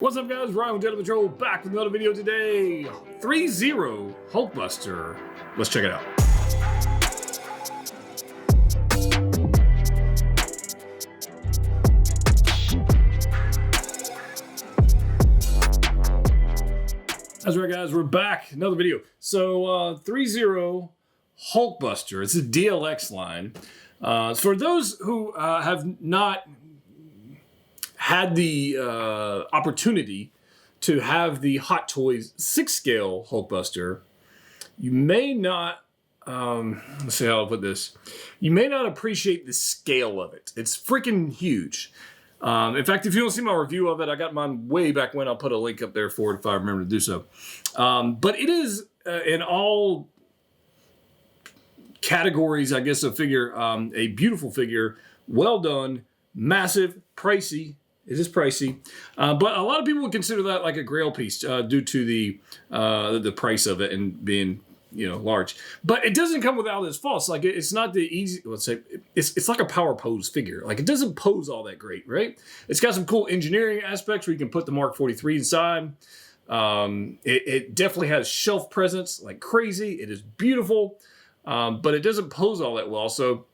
What's up, guys? Ryan with Jedha Patrol back with another video today. ThreeZero Hulkbuster. Let's check it out. That's right, guys. We're back. Another video. So, ThreeZero Hulkbuster. It's a DLX line. For those who have not had the opportunity to have the Hot Toys 6-scale Hulkbuster, you may not, let's see how I'll put this, you may not appreciate the scale of it. It's freaking huge. In fact, if you want to see my review of it, I got mine way back when. I'll put a link up there for it if I remember to do so. But it is, in all categories, I guess, a figure, a beautiful figure, well done, massive, pricey. It is pricey, but a lot of people would consider that like a grail piece due to the price of it and being, you know, large. But it doesn't come without its faults. Like, it's not the easy. Let's say it's like a power pose figure. Like, it doesn't pose all that great, right? It's got some cool engineering aspects where you can put the Mark 43 inside. It definitely has shelf presence like crazy. It is beautiful, but it doesn't pose all that well. So.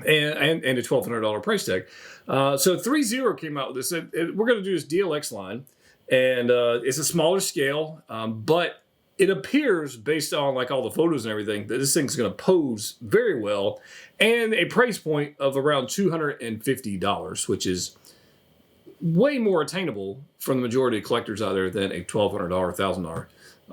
And a $1,200 price tag. So ThreeZero came out with this. We're going to do this DLX line, and it's a smaller scale, but it appears, based on like all the photos and everything, that this thing's going to pose very well, and a price point of around $250, which is way more attainable for the majority of collectors out there than a $1,200,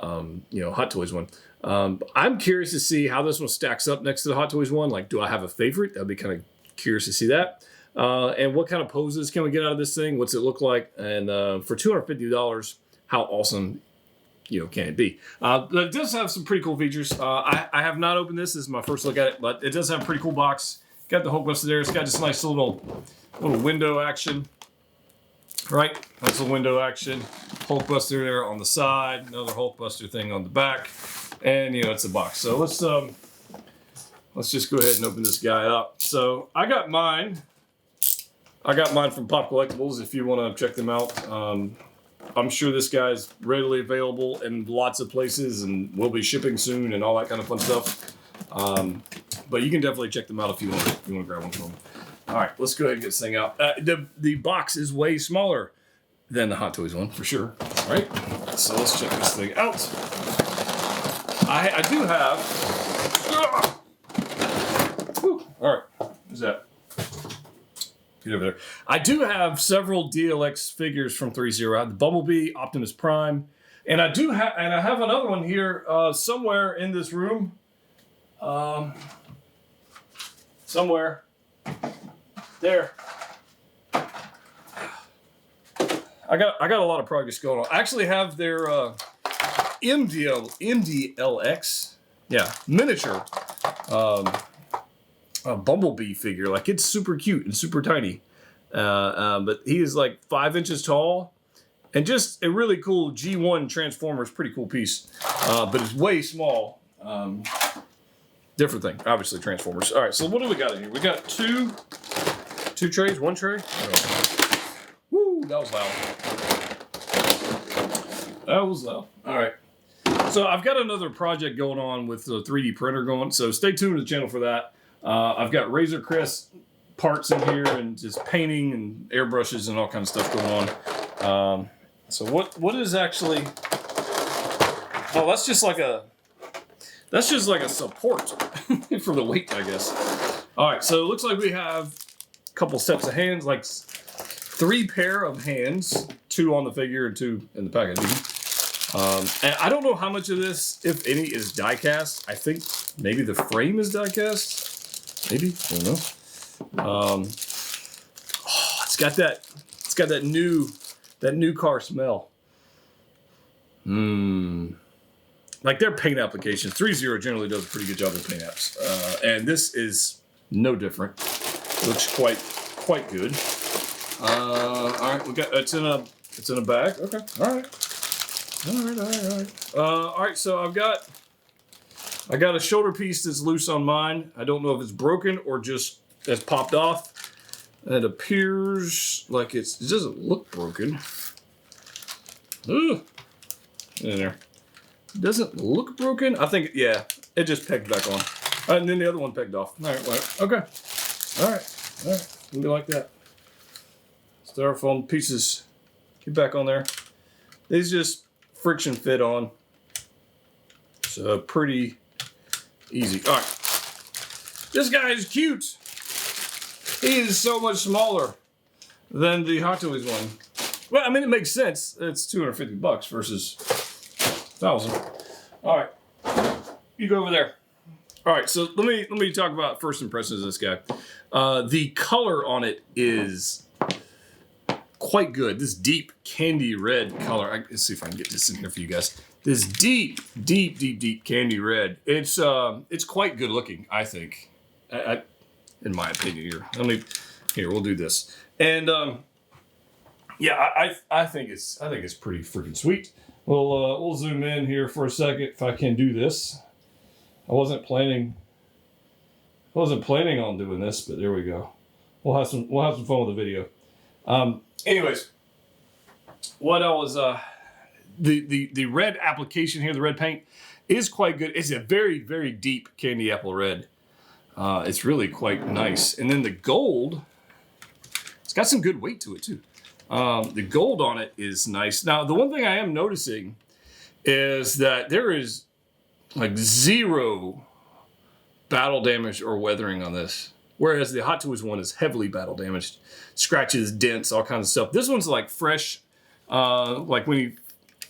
$1,000, Hot Toys one. I'm curious to see how this one stacks up next to the Hot Toys one. Like, do I have a favorite? I'd be kind of curious to see that. And what kind of poses can we get out of this thing? What's it look like? And for $250, how awesome, can it be? But it does have some pretty cool features. I have not opened this. This is my first look at it, but it does have a pretty cool box. Got the Hulkbuster there. It's got this nice little window action. Right, nice little window action. Hulkbuster there on the side. Another Hulkbuster thing on the back. And it's a box. So let's just go ahead and open this guy up. So I got mine from Pop Collectibles if you want to check them out. I'm sure this guy's readily available in lots of places and will be shipping soon and all that kind of fun stuff. But you can definitely check them out if you want to grab one from them. All right, let's go ahead and get this thing out. The box is way smaller than the Hot Toys one, for sure. All right, so let's check this thing out. I do have... All right, who's that? Get over there. I do have several DLX figures from ThreeZero. I have the Bumblebee, Optimus Prime, and I have another one here somewhere in this room. Somewhere. There. I got a lot of progress going on. I actually have their MDLX, miniature Bumblebee figure. Like, it's super cute and super tiny, but he is like 5 inches tall, and just a really cool G1 Transformers, pretty cool piece, but it's way small. Different thing, obviously Transformers. All right, so what do we got in here? We got two trays, one tray. Woo, that was loud. That was loud. All right. So I've got another project going on with the 3D printer going, so stay tuned to the channel for that. I've got Razor Crest parts in here and just painting and airbrushes and all kinds of stuff going on. So what is actually... Oh, that's just like a support for the weight, I guess. All right, so it looks like we have a couple sets of hands, like 3 pair of hands, 2 on the figure and 2 in the packaging. And I don't know how much of this, if any, is die-cast. I think maybe the frame is die-cast. Maybe, I don't know. It's got that new car smell. Like, their paint applications, ThreeZero generally does a pretty good job with paint apps, and this is no different. It looks quite good. All right, we got it's in a bag. Okay, all right. All right. So I got a shoulder piece that's loose on mine. I don't know if it's broken or just has popped off. It appears like it doesn't look broken. Ooh, in there. Doesn't look broken. I think, yeah, it just pegged back on. And then the other one pegged off. All right, well, okay. All right. We'll be like that. Styrofoam pieces, get back on there. These just friction fit on. So pretty easy. All right. This guy is cute. He is so much smaller than the Hot Toys one. Well, I mean, it makes sense. It's $250 versus 1,000. All right, you go over there. All right, so let me talk about first impressions of this guy. The color on it is quite good. This deep candy red color. Let's see if I can get this in here for you guys. This deep candy red. It's quite good looking, I think. In my opinion, here. We'll do this. And yeah, I think it's pretty freaking sweet. We'll zoom in here for a second if I can do this. I wasn't planning on doing this, but there we go. We'll have some fun with the video. Anyways, what I was the red application here, the red paint is quite good. It's a very deep candy apple red. It's really quite nice. And then the gold, it's got some good weight to it too. The gold on it is nice. Now, the one thing I am noticing is that there is like 0 battle damage or weathering on this. Whereas the Hot Toys one is heavily battle damaged. Scratches, dents, all kinds of stuff. This one's like fresh, like when you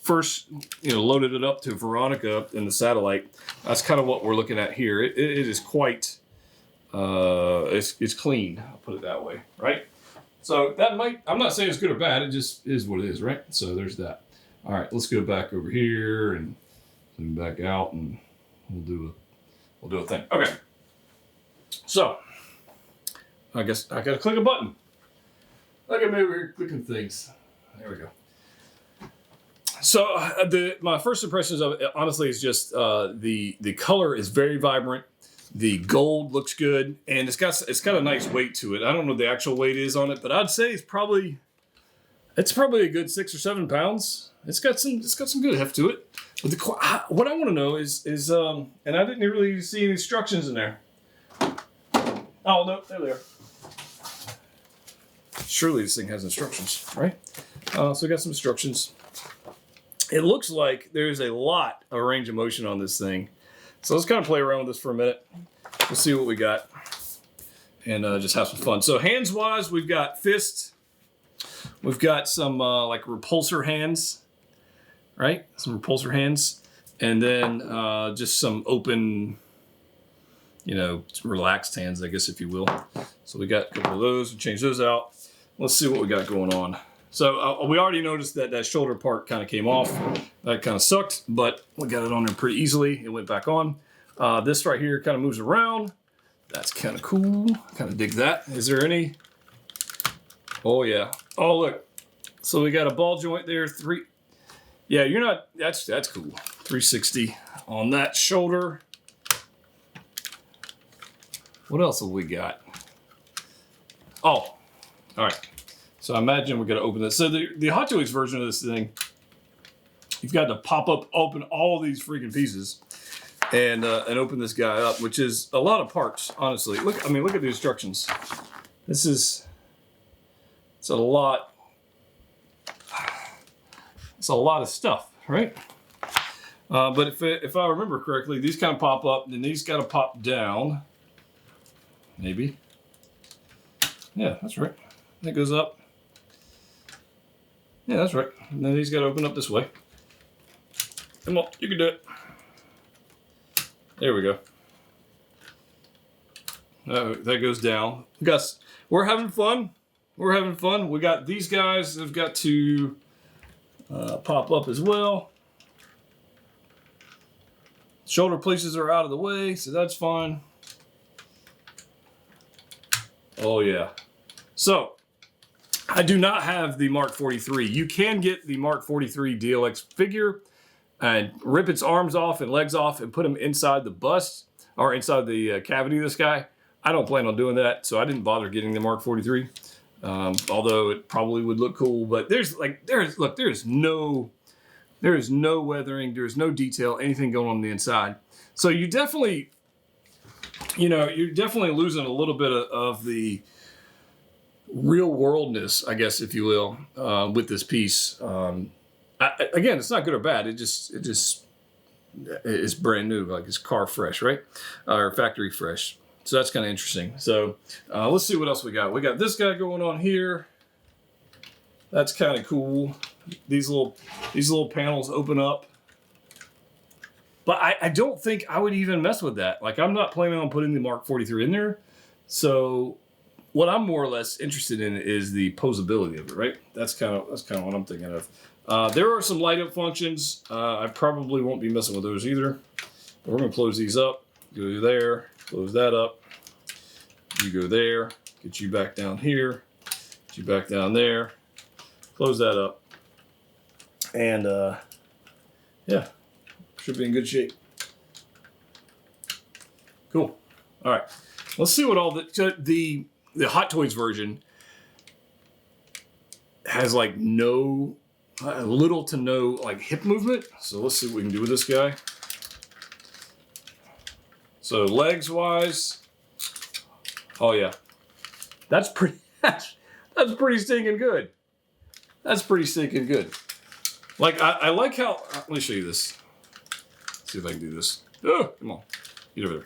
first loaded it up to Veronica in the satellite. That's kind of what we're looking at here. It is quite, it's clean, I'll put it that way, right? So that I'm not saying it's good or bad, it just is what it is, right? So there's that. All right, let's go back over here and zoom back out and we'll do a thing. Okay. So, I guess I gotta click a button. Look at me over here clicking things. There we go. So my first impressions of it, honestly, is just the color is very vibrant. The gold looks good, and it's got a nice weight to it. I don't know what the actual weight is on it, but I'd say it's probably a good 6 or 7 pounds. It's got some good heft to it. But what I want to know is and I didn't really see any instructions in there. Oh no, there they are. Surely this thing has instructions, right? So we got some instructions. It looks like there's a lot of range of motion on this thing. So let's kind of play around with this for a minute. We'll see what we got. And just have some fun. So hands-wise, we've got fists. We've got some like repulsor hands, right? Some repulsor hands. And then just some open, relaxed hands, I guess, if you will. So we got a couple of those. We'll change those out. Let's see what we got going on. So we already noticed that shoulder part kind of came off. That kind of sucked, but we got it on there pretty easily. It went back on. This right here kind of moves around. That's kind of cool. Kind of dig that. Is there any? Oh yeah. Oh look. So we got a ball joint there. Yeah, you're not. That's cool. 360 on that shoulder. What else have we got? Oh, all right. So I imagine we're going to open this. So the Hot Toys version of this thing, you've got to open all these freaking pieces and open this guy up, which is a lot of parts, honestly. Look at the instructions. It's a lot. It's a lot of stuff, right? But if I remember correctly, these kind of pop up, and then these got to pop down. Maybe. Yeah, that's right. That goes up. Yeah, that's right. And then these got to open up this way. Come on, you can do it. There we go. That goes down. We're having fun. We're having fun. We got these guys that have got to pop up as well. Shoulder pieces are out of the way, so that's fine. Oh yeah. So, I do not have the Mark 43. You can get the Mark 43 DLX figure and rip its arms off and legs off and put them inside the bust or inside the cavity of this guy. I don't plan on doing that, so I didn't bother getting the Mark 43. Although it probably would look cool, but there's no There is no weathering. There's no detail, anything going on the inside. So you definitely, you're definitely losing a little bit of the real worldness, I guess, if you will, with this piece. Again, it's not good or bad. It just is brand new, like it's car fresh, right? Or factory fresh. So that's kind of interesting. So let's see what else we got. We got this guy going on here. That's kind of cool. These little panels open up. But I don't think I would even mess with that. Like, I'm not planning on putting the Mark 43 in there. So what I'm more or less interested in is the posability of it, right? That's kind of what I'm thinking of. There are some light up functions. I probably won't be messing with those either. But we're gonna close these up. Go there, close that up. You go there, get you back down here, get you back down there, close that up. And yeah, should be in good shape. Cool. All right, let's see what all the Hot Toys version has, like little to no like hip movement. So let's see what we can do with this guy. So legs wise, oh yeah, that's pretty stinking good. That's pretty stinking good. Like I like how. Let me show you this. See if I can do this. Oh, come on, get over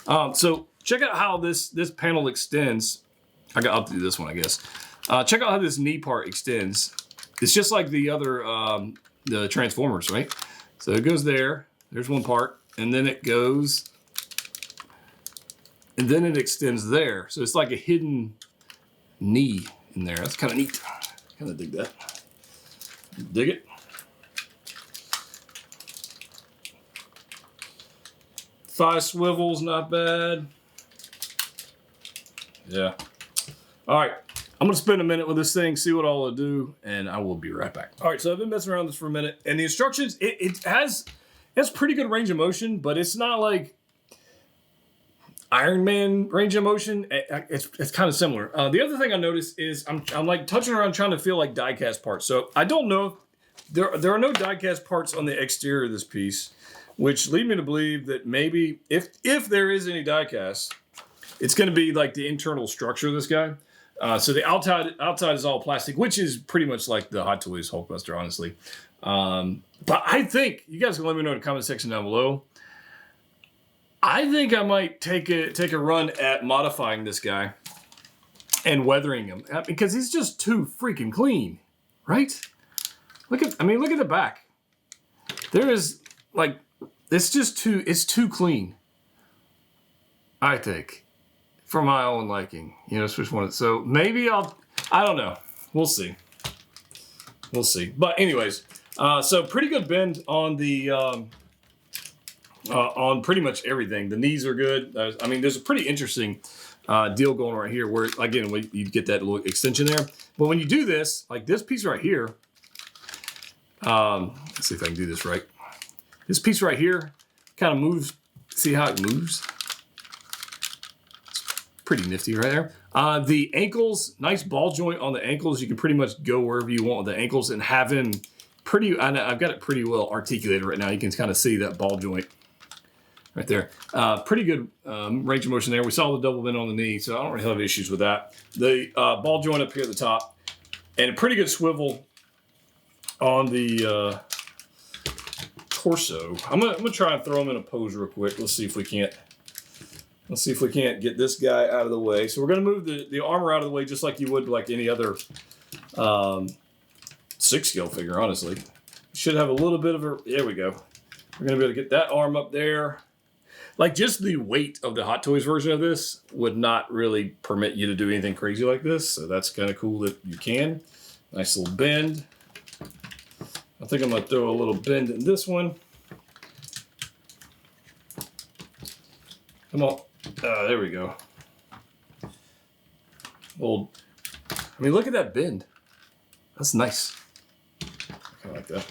there. So check out how this panel extends. I'll do this one, I guess. Check out how this knee part extends. It's just like the other the Transformers, right? So it goes there. There's one part, and then it goes, and then it extends there. So it's like a hidden knee in there. That's kind of neat. Kind of dig that. Dig it. Thigh swivels, not bad. Yeah. All right. I'm going to spend a minute with this thing, see what all it'll do, and I will be right back. All right, so I've been messing around with this for a minute, and the instructions, it has pretty good range of motion, but it's not like Iron Man range of motion. It's kind of similar. The other thing I noticed is I'm like touching around trying to feel like die-cast parts. So I don't know. There are no die-cast parts on the exterior of this piece, which lead me to believe that maybe if there is any die-cast, it's going to be like the internal structure of this guy. So the outside is all plastic, which is pretty much like the Hot Toys Hulkbuster, honestly. But I think you guys can let me know in the comment section down below. I think I might take a run at modifying this guy and weathering him because he's just too freaking clean, right? Look at the back. There is like it's too clean. I think. For my own liking, switch one. So maybe I don't know. We'll see. But anyways, so pretty good bend on the, on pretty much everything. The knees are good. I mean, there's a pretty interesting deal going right here where, again, you get that little extension there. But when you do this, like this piece right here, let's see if I can do this right. This piece right here kind of moves. See how it moves? Pretty nifty right there. The ankles, nice ball joint on the ankles. You can pretty much go wherever you want with the ankles and have him I've got it pretty well articulated right now. You can kind of see that ball joint right there. Pretty good range of motion there. We saw the double bend on the knee, so I don't really have issues with that. The ball joint up here at the top, and a pretty good swivel on the torso. I'm gonna try and throw him in a pose real quick. Let's see if we can't get this guy out of the way. So we're going to move the armor out of the way just like you would like any other 6-scale figure, honestly. Should have a little bit of a... There we go. We're going to be able to get that arm up there. Like, just the weight of the Hot Toys version of this would not really permit you to do anything crazy like this. So that's kind of cool that you can. Nice little bend. I think I'm going to throw a little bend in this one. Come on. There we go. Look at that bend. That's nice. I kind of like that.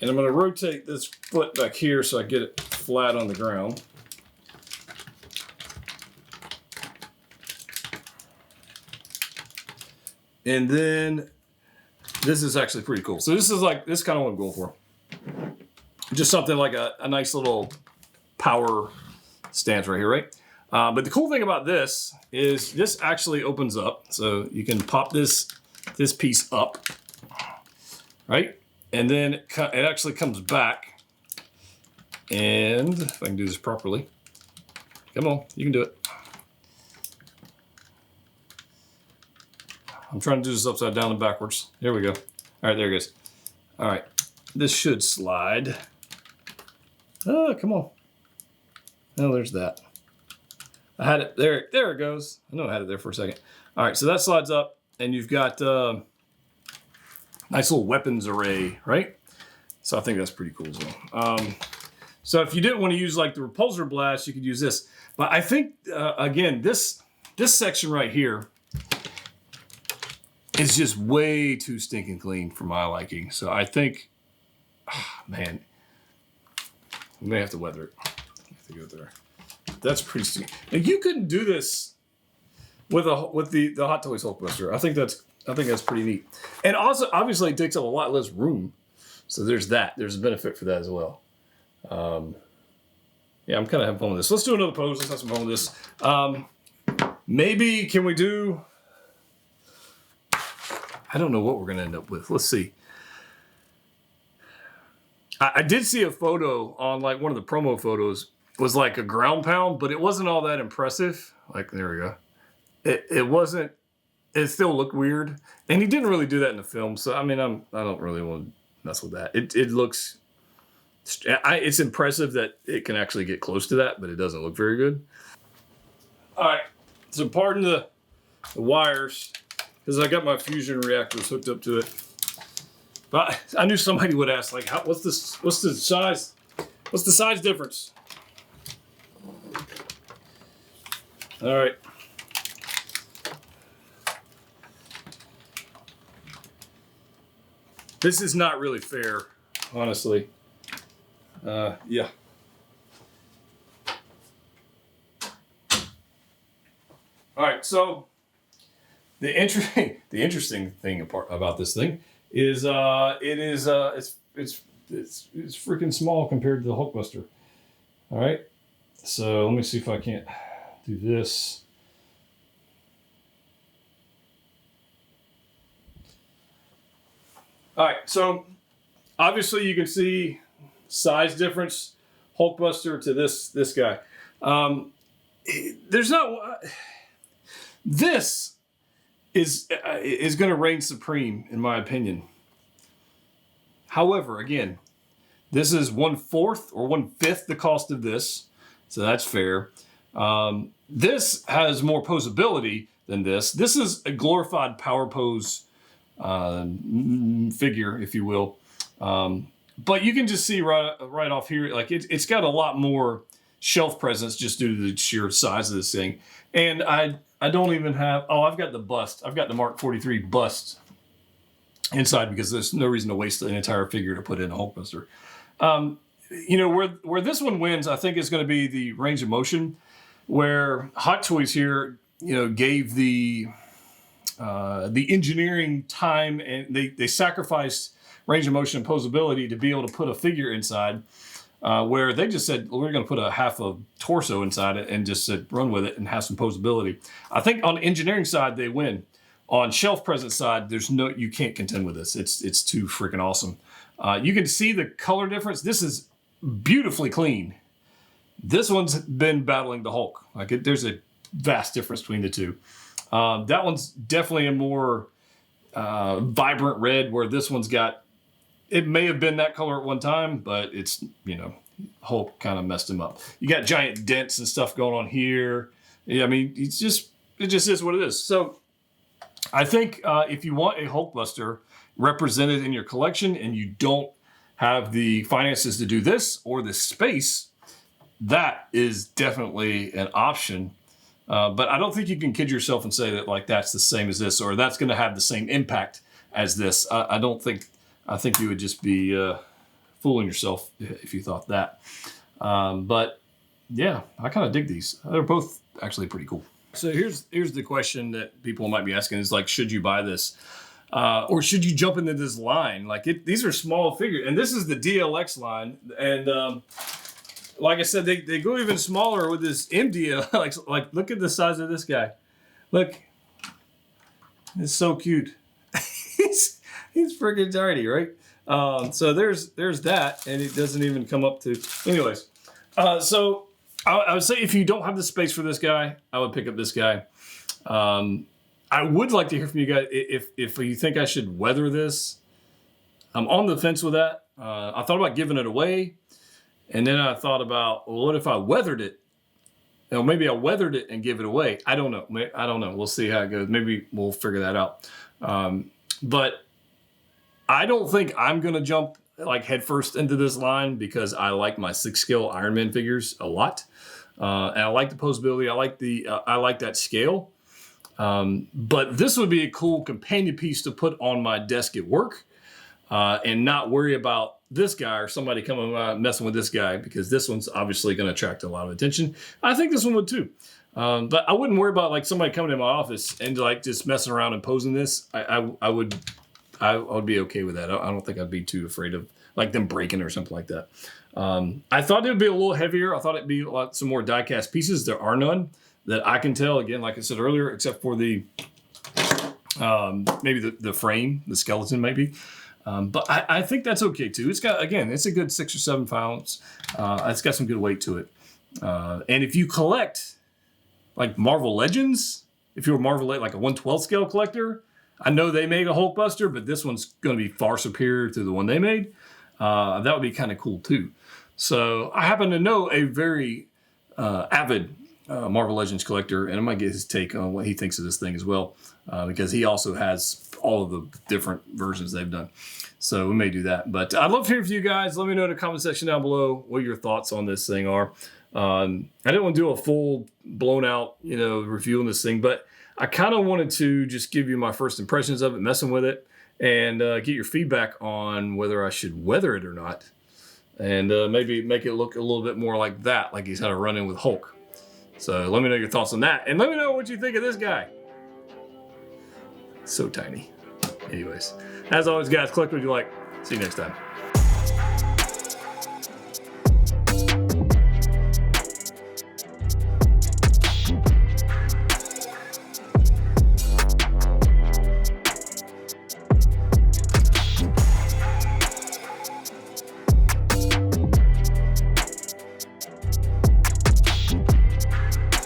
And I'm going to rotate this foot back here so I get it flat on the ground. And then this is actually pretty cool. So this is like, this kind of what I'm going for. Just something like a nice little power stance right here, right? But the cool thing about this is this actually opens up. So you can pop this piece up, right? And then it actually comes back. And if I can do this properly, come on, you can do it. I'm trying to do this upside down and backwards. There we go. All right, there it goes. All right, this should slide. Oh, come on. Oh, there's that. I had it there. There it goes. I know I had it there for a second. All right, so that slides up, and you've got nice little weapons array, right? So I think that's pretty cool as well. So if you didn't want to use like the repulsor blast, you could use this. But I think again, this section right here is just way too stinking clean for my liking. So I think, man, we may have to weather it. I have to go there. That's pretty stinking. And you couldn't do this with the Hot Toys Hulkbuster. I think that's pretty neat. And also, obviously, it takes up a lot less room. So there's that. There's a benefit for that as well. Yeah, I'm kind of having fun with this. Let's do another pose. Let's have some fun with this. Maybe can we do? I don't know what we're gonna end up with. Let's see. I did see a photo on like one of the promo photos. Was like a ground pound, but it wasn't all that impressive. Like, there we go. It wasn't, it still looked weird. And he didn't really do that in the film. So, I mean, I don't really want to mess with that. It looks, it's impressive that it can actually get close to that, but it doesn't look very good. All right, so pardon the wires, because I got my fusion reactors hooked up to it. But I knew somebody would ask, like, what's the size? What's the size difference? All right. This is not really fair, honestly. Yeah. All right. So the interesting thing about this thing is it's freaking small compared to the Hulkbuster. All right. So let me see if I can't do this. All right, so obviously you can see size difference, Hulkbuster to this guy. There's not. This is going to reign supreme in my opinion. However, again, this is 1/4 or 1/5 the cost of this, so that's fair. This has more posability than this. This is a glorified power pose figure, if you will. But you can just see right off here, like it's got a lot more shelf presence just due to the sheer size of this thing. And I don't even have, I've got the bust. I've got the Mark 43 bust inside because there's no reason to waste an entire figure to put in a Hulkbuster. You know, where this one wins, I think is going to be the range of motion, where Hot Toys here, you know, gave the engineering time, and they sacrificed range of motion and posability to be able to put a figure inside, where they just said, well, we're going to put a half a torso inside it and just said run with it and have some posability. I think on the engineering side they win. On shelf presence side, you can't contend with this. It's too freaking awesome. You can see the color difference. This is beautifully clean. This one's been battling the Hulk. There's a vast difference between the two. That one's definitely a more vibrant red, where this one's got, it may have been that color at one time, but it's, you know, Hulk kind of messed him up. You got giant dents and stuff going on here. Yeah, I mean, it just is what it is. So I think if you want a Hulkbuster represented in your collection and you don't have the finances to do this or the space, that is definitely an option. But I don't think you can kid yourself and say that like that's the same as this, or that's going to have the same impact as this. I think you would just be fooling yourself if you thought that. But yeah, I kind of dig these. They're both actually pretty cool. So here's the question that people might be asking is like, should you buy this? Or should you jump into this line? Like these are small figures, and this is the DLX line. And like I said, they go even smaller with this MDL. like look at the size of this guy. Look, it's so cute. he's freaking tiny, right? So there's that, and it doesn't even come up to. Anyways, so I would say if you don't have the space for this guy, I would pick up this guy. I would like to hear from you guys if you think I should weather this. I'm on the fence with that. I thought about giving it away, and then I thought about, well, what if I weathered it? You know, maybe I weathered it and give it away. I don't know. I don't know. We'll see how it goes. Maybe we'll figure that out. But I don't think I'm gonna jump like headfirst into this line because I like my 6-scale Iron Man figures a lot, and I like the posability. I like that scale. But this would be a cool companion piece to put on my desk at work, and not worry about this guy or somebody coming messing with this guy, because this one's obviously going to attract a lot of attention. I think this one would too. But I wouldn't worry about like somebody coming in my office and like just messing around and posing this. I would be okay with that. I don't think I'd be too afraid of like them breaking or something like that. I thought it would be a little heavier. I thought it'd be some more die-cast pieces. There are none that I can tell, again, like I said earlier, except for the maybe the frame, the skeleton maybe. But I think that's okay too. It's got, again, it's a good 6 or 7 pounds. It's got some good weight to it. And if you collect like Marvel Legends, if you're a Marvel, like a 1/12 scale collector, I know they made a Hulkbuster, but this one's going to be far superior to the one they made. That would be kind of cool too. So I happen to know a very avid Marvel Legends collector, and I might get his take on what he thinks of this thing as well, because he also has all of the different versions they've done. So we may do that. But I'd love to hear from you guys. Let me know in the comment section down below what your thoughts on this thing are. I didn't want to do a full blown out, review on this thing, but I kind of wanted to just give you my first impressions of it, messing with it, and get your feedback on whether I should weather it or not, and maybe make it look a little bit more like that, like he's had a run-in with Hulk. So let me know your thoughts on that, and let me know what you think of this guy. So tiny. Anyways, as always, guys, collect what you like. See you next time.